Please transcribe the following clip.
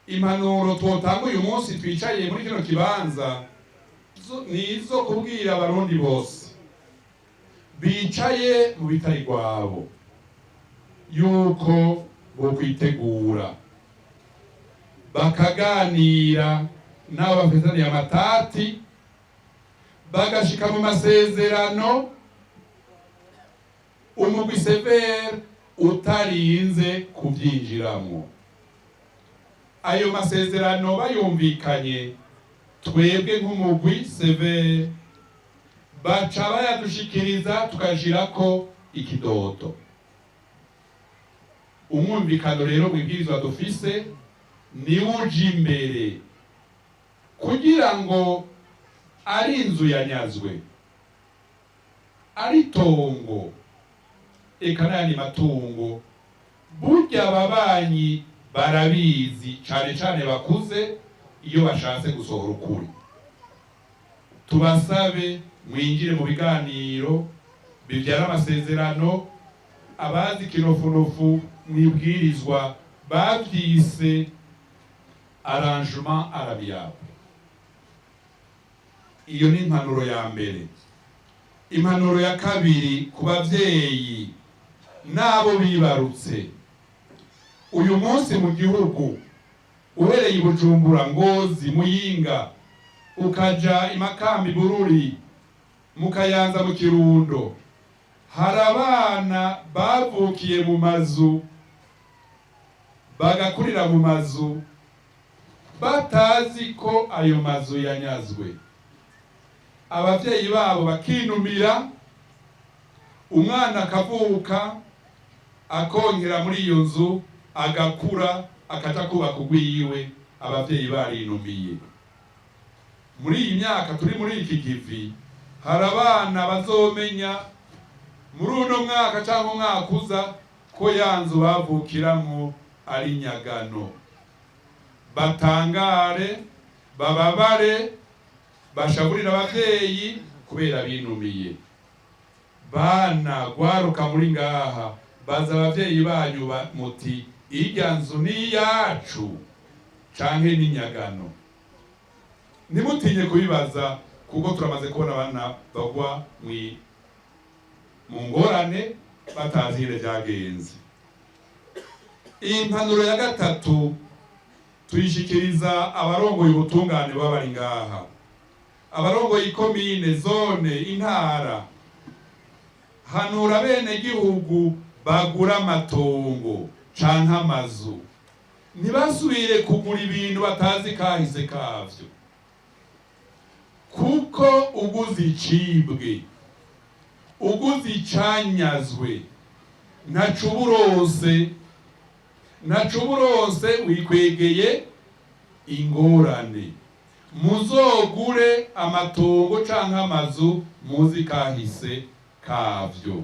impanuro twotanga uyu munsi twicaye muri kino kibanza nizo kubwira abarundi bose bicaye mu bitari rwabo yuko bo kwitegura bakaganira n'abo bafitaniye amatati bagashika mu masezerano umugwi severe utarinze kubyinjiramo. Ayo masezerano bayumvikanye twebwe nk'umugwi severe baca bayadushikiriza tukashirako ikidodo. Umwumvikano rero mwibwirizwa dufise ni uje imbere kugira ngo ari inzu yanyazwe, ari tongo, eka n'ayandi matungo, burya ababanyi barabizi cane cane bakuze iyo bashatse gusohora ukuri. Tubasabe mwinjire mu biganiro bivyara amasezerano, abazi kinofunofu mwibwirizwa bavyise arrangement arabiyable. Iyo ni impanuro ya mbere. Impanuro ya kabiri ku bavyeyi n'abo bibarutse. Uyu munsi mu gihugu uhereye Bujumbura, Ngozi, Muyinga, ukaja Imakambi, Bururi, mu Kayanza, mu Kirundo, hari abana bavukiye mu mazu bagakurira mu mazu batazi ko ayo mazu yanyazwe. Abavyeyi babo bakinumira, umwana akavuka akongera muri iyo nzu agakura akaja kubaka ugwiwe, abavyeyi barinumiye. Muri iyi myaka turi muri iki givi hari abana bazomenya muri uno mwaka cyangwa umwaka uza ko yanzu bavukiramwo ari nyagano. Batangare, bababare, bashaburira abavyeyi kubera binumiye. Bana gwaruka muri ngaha, baza abavyeyi banyu muti irya nzu ni yacu canke ni nyagano. Ntimutinye kubibaza kuko turamaze kubona abana bagwa mu ngorane batazi ingene vyagenze. Impanuro ya gatatu tuyishikiriza abarongoye ubutungane b'abari ngaha, abarongoye ikomine, zone, intara. Hanura bene gihugu bagura amatongo canke amazu, ntibasubire kugura ibintu batazi kahise kavyo, kuko uguze icibwe, uguze icanyazwe, ntacuburose wikwegeye ingorane. Muzogure amatongo canke amazu muzi kahise kavyo.